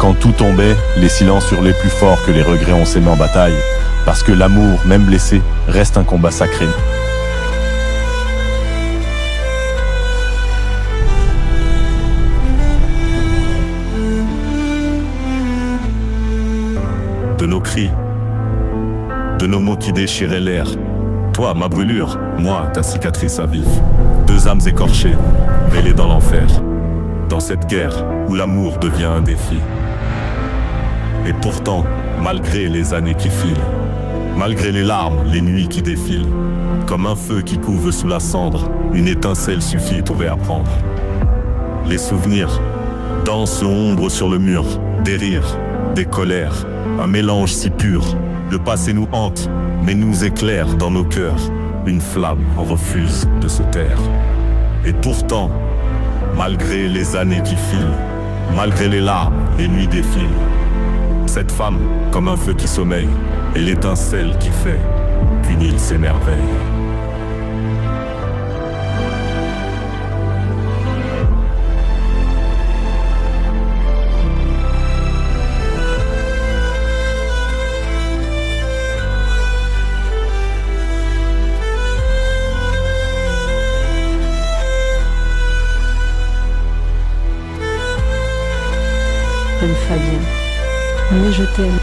Quand tout tombait, les silences hurlaient plus fort que les regrets on s'aimait en bataille. Parce que l'amour, même blessé, reste un combat sacré. De nos cris, de nos mots qui déchiraient l'air. Toi, ma brûlure, moi, ta cicatrice à vif. Deux âmes écorchées, mêlées dans l'enfer. Dans cette guerre où l'amour devient un défi. Et pourtant, malgré les années qui filent, malgré les larmes, les nuits qui défilent, comme un feu qui couve sous la cendre, une étincelle suffit pour réapprendre. Les souvenirs dansent ombre sur le mur, des rires, des colères, un mélange si pur. Le passé nous hante, mais nous éclaire dans nos cœurs. Une flamme refuse de se taire. Et pourtant, malgré les années qui filent, malgré les larmes, les nuits défilent, cette femme, comme un feu qui sommeille, est l'étincelle qui fait qu'une île s'émerveille. J'aime Fabien, mais je t'aime.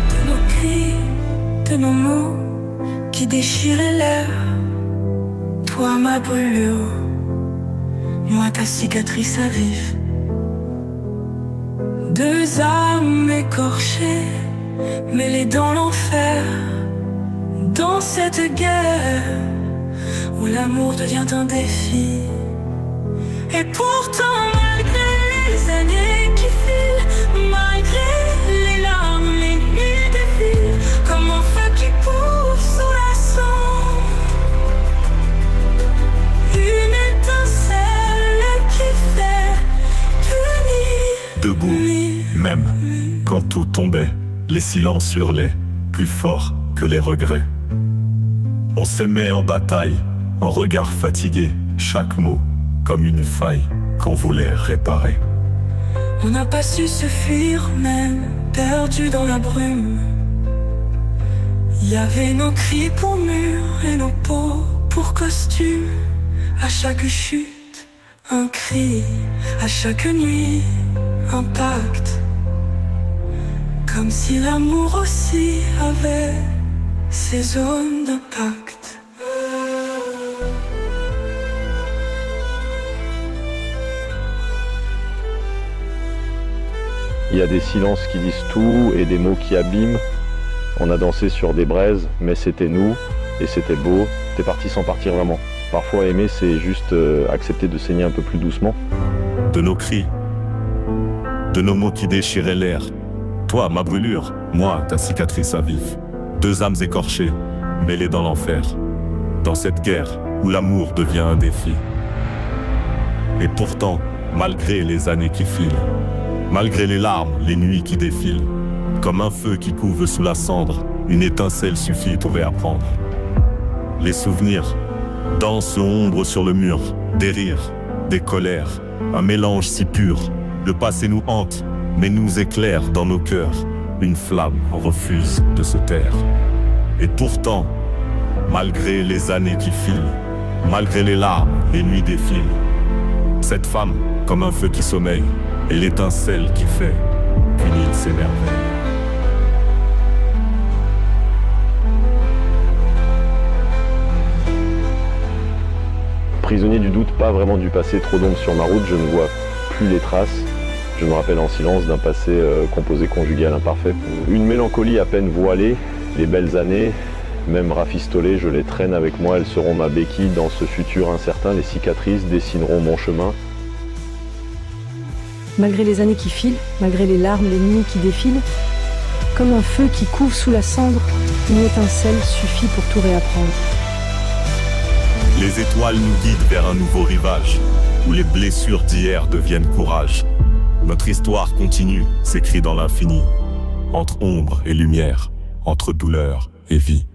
De nos cris, de nos mots qui déchiraient l'air. Toi ma brûlure, moi ta cicatrice à vif. Deux âmes écorchées, mêlées dans l'enfer. Dans cette guerre où l'amour devient un défi. Et pourtant malgré les années qui filent, malgré les larmes, les nuits défilent, comme un feu qui pousse sous la cendre, une étincelle qui fait unir. Debout, même quand tout tombait, les silences hurlaient plus fort que les regrets. On s'aimait en bataille, en regard fatigué, chaque mot comme une faille qu'on voulait réparer. On n'a pas su se fuir, même perdu dans la brume. Il y avait nos cris pour mur et nos peaux pour costume. À chaque chute, un cri, à chaque nuit, un pacte. Comme si l'amour aussi avait ses zones d'impact. Il y a des silences qui disent tout et des mots qui abîment. On a dansé sur des braises, mais c'était nous, et c'était beau. T'es parti sans partir vraiment. Parfois aimer, c'est juste accepter de saigner un peu plus doucement. De nos cris, de nos mots qui déchiraient l'air. Toi, ma brûlure, moi, ta cicatrice à vif. Deux âmes écorchées, mêlées dans l'enfer. Dans cette guerre où l'amour devient un défi. Et pourtant, malgré les années qui filent, malgré les larmes, les nuits qui défilent, comme un feu qui couve sous la cendre, une étincelle suffit pour réapprendre. Les souvenirs dansent ombre sur le mur, des rires, des colères, un mélange si pur. Le passé nous hante, mais nous éclaire dans nos cœurs. Une flamme refuse de se taire. Et pourtant, malgré les années qui filent, malgré les larmes, les nuits défilent, cette femme, comme un feu qui sommeille, est l'étincelle qui fait qu'une île s'émerveille. Prisonnier du doute, pas vraiment du passé, trop d'ombre sur ma route, je ne vois plus les traces. Je me rappelle en silence d'un passé composé conjugal imparfait. Une mélancolie à peine voilée, les belles années, même rafistolées, je les traîne avec moi, elles seront ma béquille dans ce futur incertain, les cicatrices dessineront mon chemin. Malgré les années qui filent, malgré les larmes, les nuits qui défilent, comme un feu qui couve sous la cendre, une étincelle suffit pour tout réapprendre. Les étoiles nous guident vers un nouveau rivage, où les blessures d'hier deviennent courage. Notre histoire continue, s'écrit dans l'infini, entre ombre et lumière, entre douleur et vie.